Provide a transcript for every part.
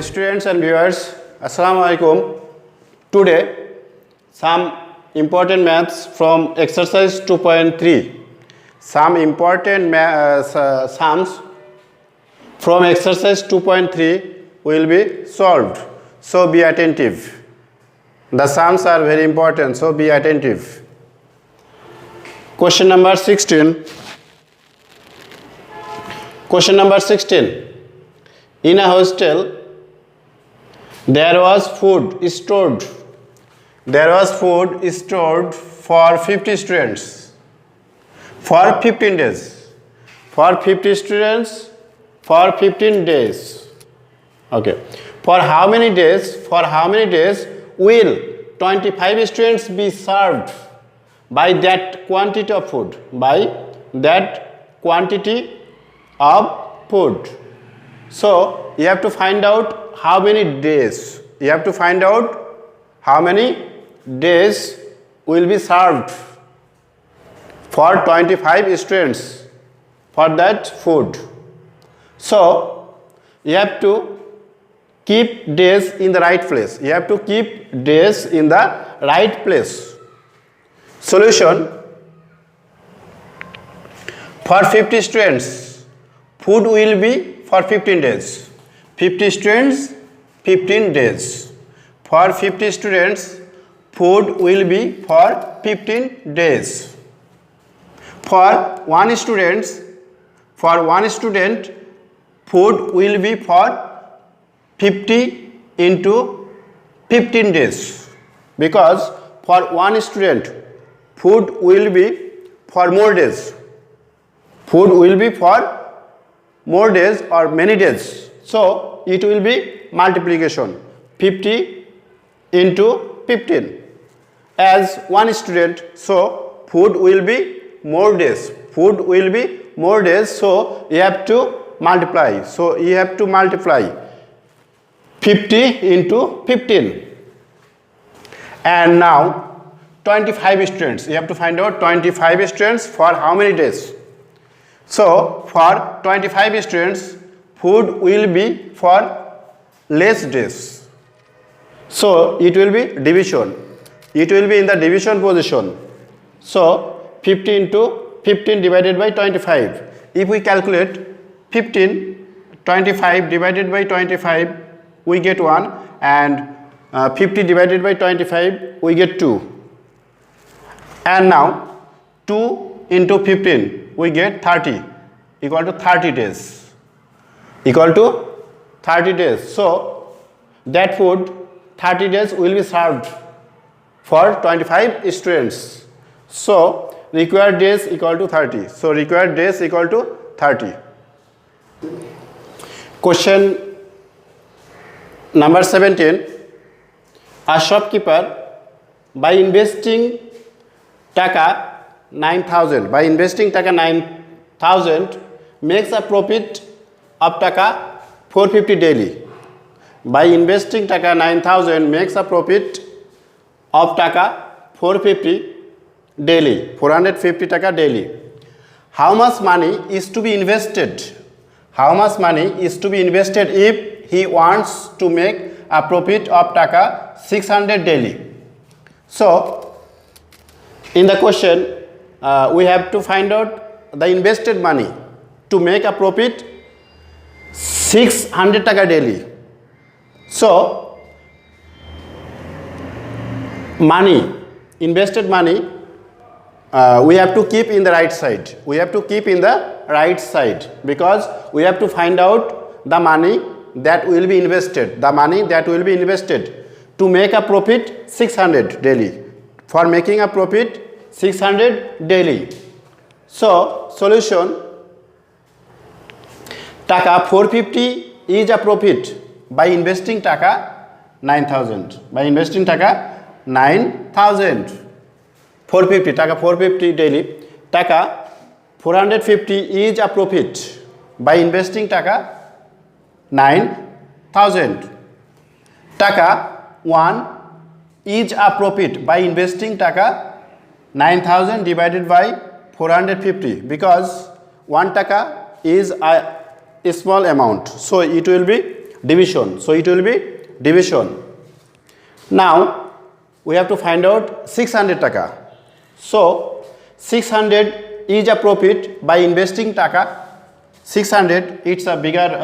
students and viewers, Assalamu alaikum. Today some important maths from exercise 2.3. Some important sums from exercise 2.3 will be solved. So be attentive. The sums are very important, so be attentive. Question number 16. Question number 16. In a hostel, there was food stored. There was food stored for 50 students for 15 days. For 50 students for 15 days. Okay. For how many days? For how many days will 25 students be served by that quantity of food? By that quantity of food. So you have to find out how many days. You have to find out how many days will be served for 25 students for that food. So you have to keep days in the right place. You have to keep days in the right place. Solution: for 50 students, food will be for 15 days. 50 students, 15 days. For 50 students, food will be for 15 days. For one student, food will be for 50 into 15 days. Because for one student, food will be for more days. Food will be for more days or many days. So it will be multiplication 50 into 15 as one student. So food will be more days. Food will be more days. So you have to multiply. So you have to multiply 50 into 15. And now 25 students. You have to find out 25 students for how many days. So for 25 students, food will be for less days. So it will be division. It will be in the division position. So 50 into 15 divided by 25. If we calculate 25 divided by 25, we get 1, and 50 divided by 25, we get 2. And now 2 into 15, we get 30, equal to 30 days. Equal to 30 days. So that food 30 days will be served for 25 students. So required days equal to 30. So required days equal to 30. Question number 17. A shopkeeper, by investing taka 9,000, by investing taka 9,000, makes a profit of taka 450 daily. By investing taka 9,000, makes a profit of taka 450 daily, 450 taka daily. How much money is to be invested? How much money is to be invested if he wants to make a profit of taka 600 daily? So in the question, we have to find out the invested money to make a profit 600 taka daily. So money, invested money, we have to keep in the right side. We have to keep in the right side because we have to find out the money that will be invested. The money that will be invested to make a profit 600 daily. For making a profit 600 daily. So solution: taka 450 is a profit by investing taka 9,000. By investing taka 9,000. 450 taka 450 daily. Taka 450 is a profit by investing taka 9,000. Taka 1 is a profit by investing taka 9,000 divided by 450, because 1 taka is a small amount, so it will be division. So it will be division. Now we have to find out 600 taka. So 600 is a profit by investing taka. 600, it's a bigger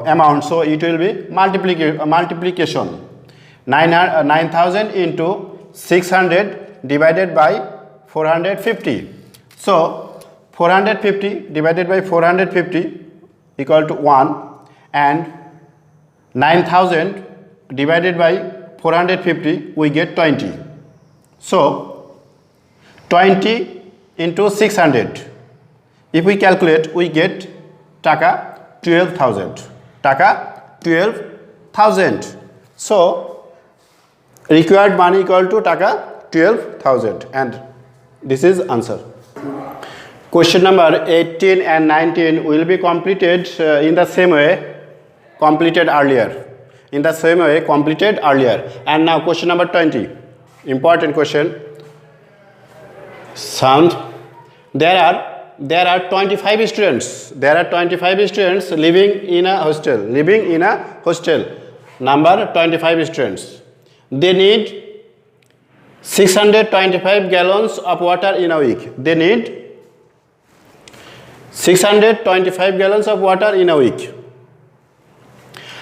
amount, so it will be multiplication. 9,000 into 600 divided by 450. So 450 divided by 450 equal to 1, and 9,000 divided by 450 we get 20. So 20 into 600, if we calculate, we get taka 12,000. Taka 12,000. So required money equal to taka 12,000, and this is answer. Question number 18 and 19 will be completed in the same way completed earlier. In the same way completed earlier. And now question number 20. Important question. Sound. There are 25 students. There are 25 students living in a hostel. Living in a hostel. Number 25 students. They need 625 gallons of water in a week. They need 625 gallons of water in a week.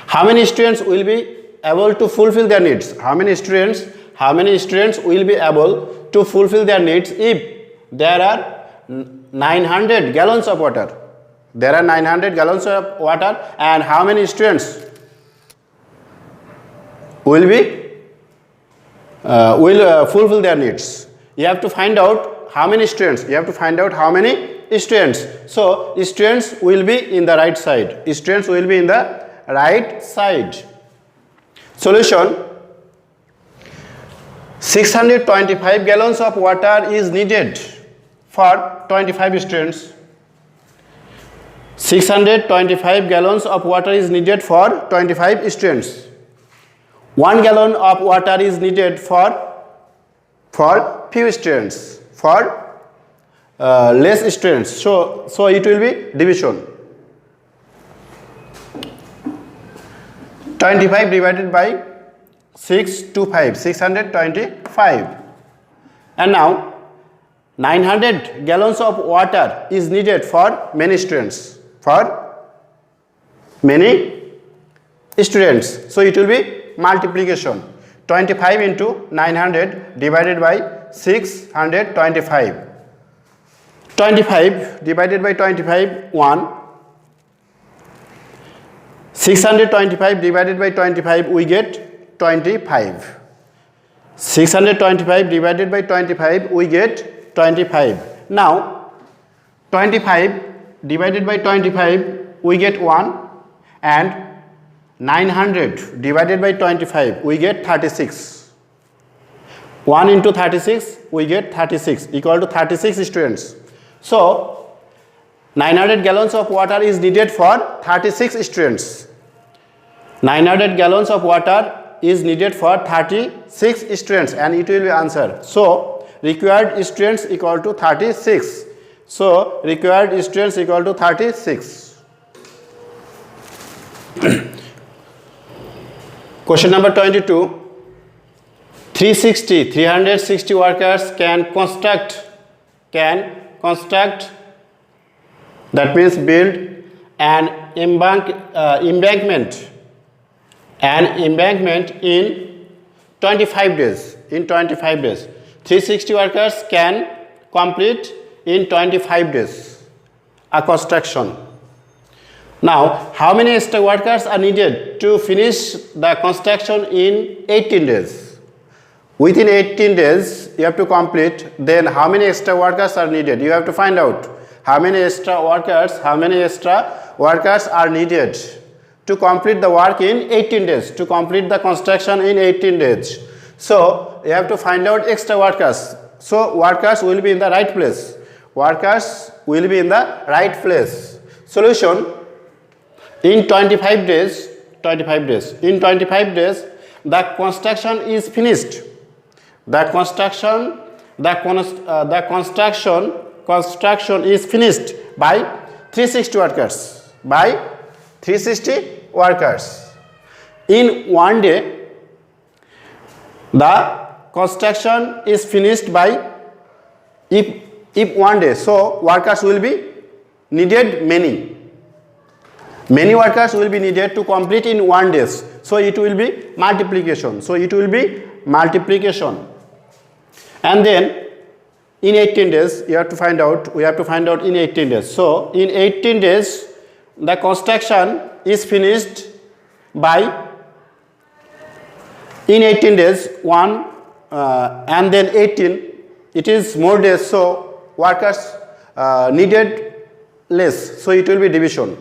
How many students will be able to fulfill their needs? How many students will be able to fulfill their needs if there are 900 gallons of water? There are 900 gallons of water, and how many students will fulfill their needs? You have to find out how many students. You have to find out how many students. So students will be in the right side. Students will be in the right side. Solution. 625 gallons of water is needed for 25 students. 625 gallons of water is needed for 25 students. 1 gallon of water is needed for few students, for less students. So it will be division. 25 divided by 625, 625. And now 900 gallons of water is needed for many students. For many students. So it will be multiplication. 25 into 900 divided by 625. 25 divided by 25, 1. 625 divided by 25, we get 25. 625 divided by 25, we get 25. Now 25 divided by 25, we get 1, and 900 divided by 25, we get 36. 1 into 36, we get 36, equal to 36 students. So 900 gallons of water is needed for 36 students. 900 gallons of water is needed for 36 students, and it will be answer. So required students equal to 36. So required students equal to 36. Question number 22. 360 workers can construct, that means build an embankment in 25 days. In 25 days. 360 workers can complete in 25 days a construction. Now, how many extra workers are needed to finish the construction in 18 days? Within 18 days, you have to complete. Then, how many extra workers are needed? You have to find out how many extra workers are needed to complete the work in 18 days, to complete the construction in 18 days. So, you have to find out extra workers. So, workers will be in the right place. Workers will be in the right place. Solution. In 25 days, in 25 days, the construction is finished. The construction is finished by 360 workers. In one day, the construction is finished by, if one day, so workers will be needed many workers will be needed to complete in one day, so it will be multiplication, and then in 18 days we have to find out in 18 days. So in 18 days the construction is finished by, in 18 days 1 and then 18, it is more days, so workers needed less, so it will be division.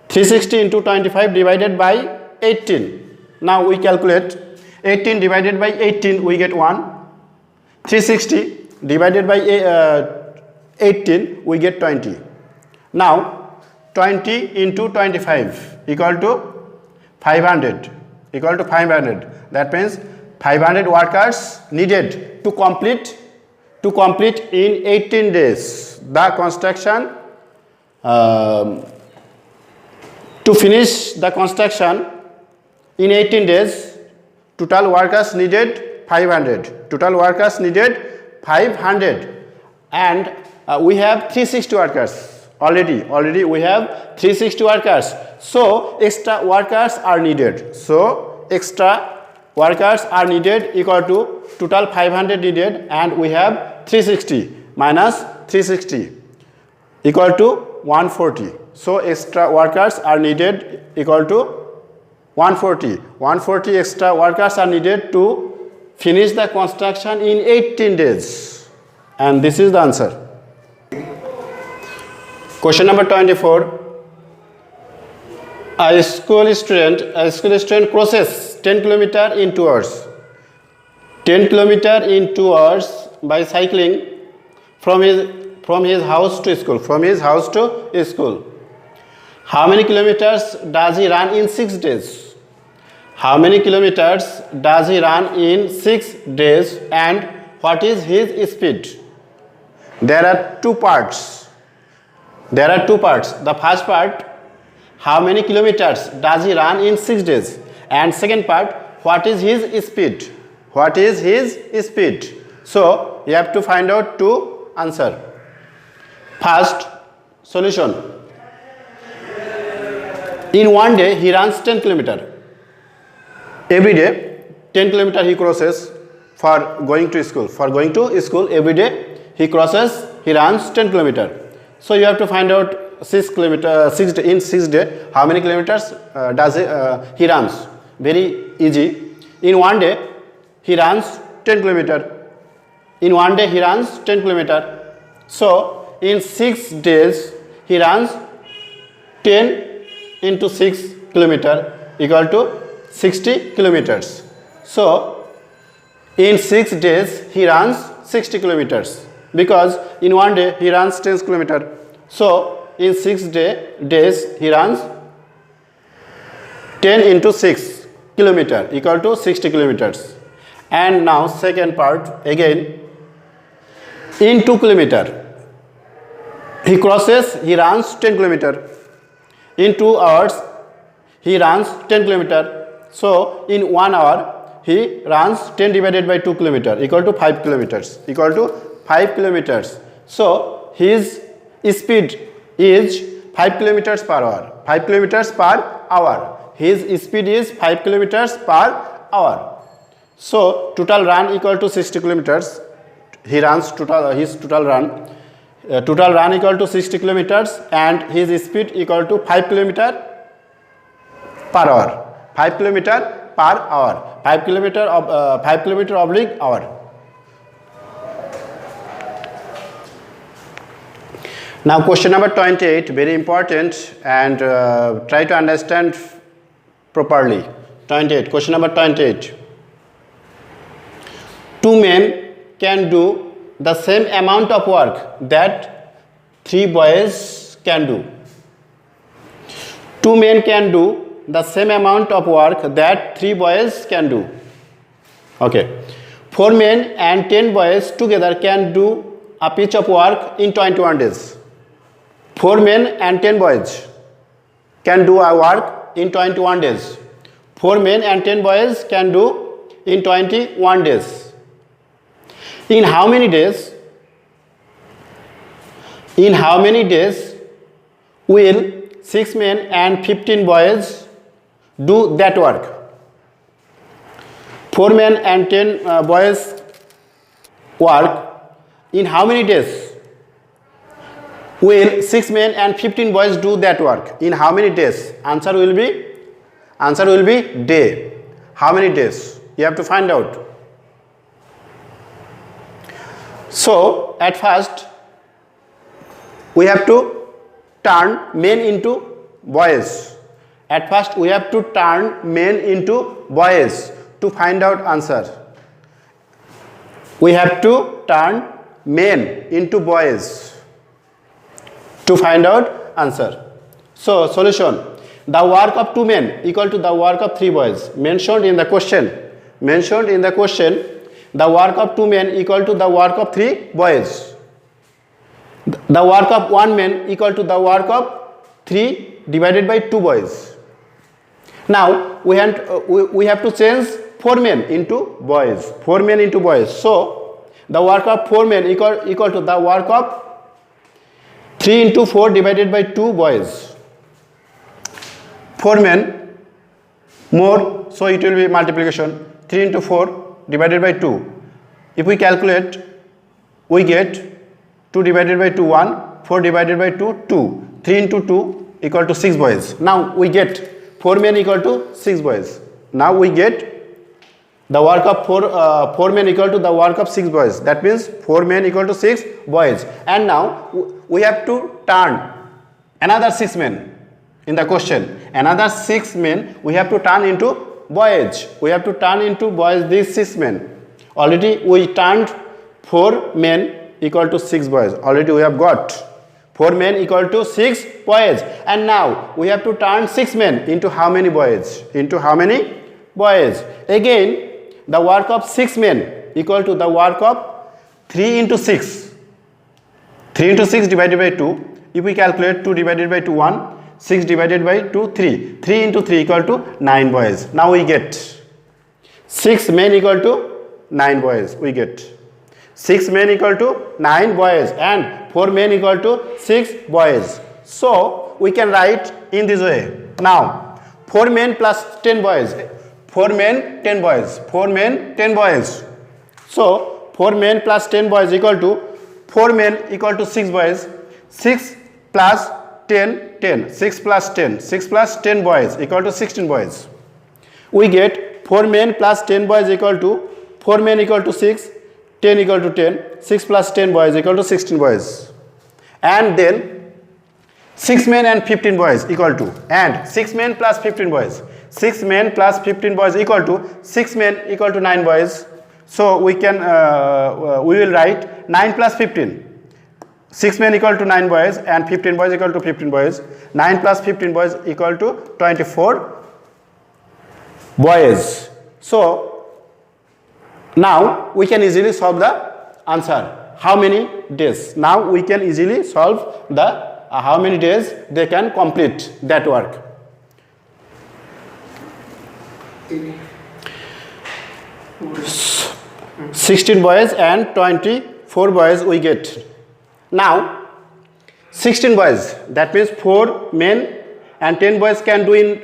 360 into 25 divided by 18. Now we calculate 18 divided by 18, we get 1. 360 divided by 18, we get 20. Now 20 into 25 equal to 500. That means 500 workers needed to complete in 18 days the construction. To finish the construction in 18 days, total workers needed 500. And we have 360 workers. Already we have 360 workers. So extra workers are needed. Equal to total 500 needed, and we have 360 minus 360 equal to 140. So extra workers are needed equal to 140. 140 extra workers are needed to finish the construction in 18 days. And this is the answer. Question number 24. A school student crosses 10 km in 2 hours. 10 km in 2 hours by cycling from his house to school. How many kilometers does he run in 6 days? And what is his speed? There are two parts. The first part, how many kilometers does he run in 6 days? And second part, what is his speed? So you have to find out to answer. First solution. In one day he runs 10 km. Every day 10 km he crosses for going to school. Every day he runs 10 km. So you have to find out 6 days how many kilometers does he runs. Very easy. In one day he runs 10 km. So in 6 days he runs 10 into 6 km equal to 60 kilometers. So in 6 days he runs 60 kilometers, because in one day he runs 10 km. So in 6 days he runs 10 into 6 kilometer equal to 60 kilometers. And now second part again, in 2 km he runs 10 km. In 2 hours he runs 10 km. So in 1 hour he runs 10 divided by 2 km equal to 5 kilometers. So his speed is 5 kilometers per hour. His speed is 5 kilometers per hour. So total run equal to 60 kilometers. His total run equal to 60 kilometers, and his speed equal to 5 kilometer per hour. 5 kilometer oblique hour. Now question number 28, very important, and try to understand properly. Question number 28. Two men can do the same amount of work that 3 boys can do. 2 men can do the same amount of work that 3 boys can do. Okay. 4 men and 10 boys together can do a piece of work in 21 days. 4 men and 10 boys. can do a work in 21 days. 4 men and 10 boys can do in 21 days. In how many days? In how many days will 6 men and 15 boys do that work? 4 men and 10 boys work. In how many days will 6 men and 15 boys do that work? In how many days? Answer will be day. How many days? You have to find out. So at first we have to turn men into boys. At first we have to turn men into boys to find out answer. We have to turn men into boys to find out answer. So solution: the work of 2 men equal to the work of 3 boys. Mentioned in the question, the work of 2 men equal to the work of 3 boys. The work of 1 man equal to the work of 3 divided by 2 boys. Now we have to change 4 men into boys. 4 men into boys. So the work of 4 men equal to the work of 3 into 4 divided by 2 boys. 4 men more, so it will be multiplication. 3 into 4 divided by 2. If we calculate, we get 2 divided by 2 1, 4 divided by 2 2, 3 into 2 equal to 6 boys. Now we get 4 men equal to 6 boys. Now we get the work of 4 men equal to the work of 6 boys. That means 4 men equal to 6 boys. And now we have to turn another 6 men in the question. Another 6 men we have to turn into boys. We have to turn into boys these 6 men. Already we turned 4 men equal to 6 boys. Already we have got 4 men equal to 6 boys. And now we have to turn 6 men into how many boys? Into how many boys? Again, the work of 6 men equal to the work of 3 into 6. 3 into 6 divided by 2. If we calculate 2 divided by 2 1, 6 divided by 2 3. 3 into 3 equal to 9 boys. Now we get 6 men equal to 9 boys. We get 6 men equal to 9 boys and 4 men equal to 6 boys. So we can write in this way. Now 4 men plus 10 boys. 4 men 10 boys. 4 men 10 boys. So 4 men plus 10 boys equal to 4 men equal to 6 boys. 6 plus 10 10. 6 plus 10. 6 plus 10 boys equal to 16 boys. We get 4 men plus 10 boys equal to 4 men equal to 6. 10 equal to 10. 6 plus 10 boys equal to 16 boys. And then 6 men and 15 boys equal to, and 6 men plus 15 boys. 6 men plus 15 boys equal to 6 men equal to 9 boys. So we can we will write 9 plus 15. 6 men equal to 9 boys and 15 boys equal to 15 boys. 9 plus 15 boys equal to 24 boys. So now we can easily solve the answer. How many days? Now we can easily solve the how many days they can complete that work. 16 boys and 24 boys we get. Now 16 boys, that means 4 men and 10 boys can do in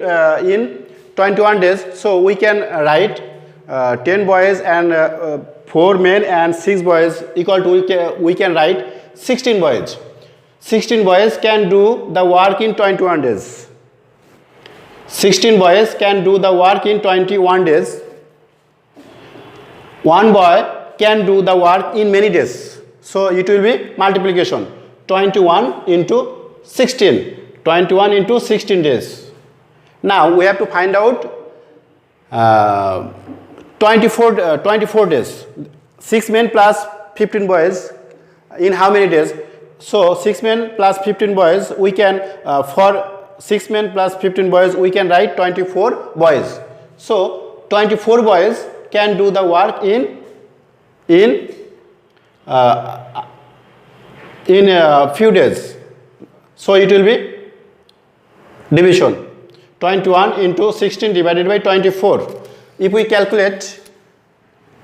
21 days. So we can write 10 boys and 4 men and 6 boys equal to, we can write 16 boys. 16 boys can do the work in 21 days. 16 boys can do the work in 21 days. 1 boy can do the work in many days. So it will be multiplication. 21 into 16. 21 into 16 days. Now we have to find out 24 days. 6 men plus 15 boys in how many days? So 6 men plus 15 boys, we can for 6 men plus 15 boys we can write 24 boys. So 24 boys can do the work in a few days. So it will be division. 21 into 16 divided by 24. If we calculate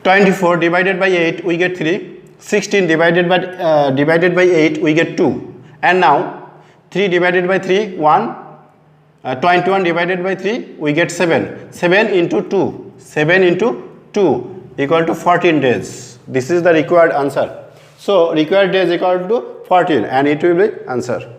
24 divided by 8, we get 3. 16 divided by 8, we get 2. And now 3 divided by 3, 1. 21 divided by 3, we get 7. 7 into 2. 7 into 2 equal to 14 days. This is the required answer. So required days equal to 14 and it will be answer.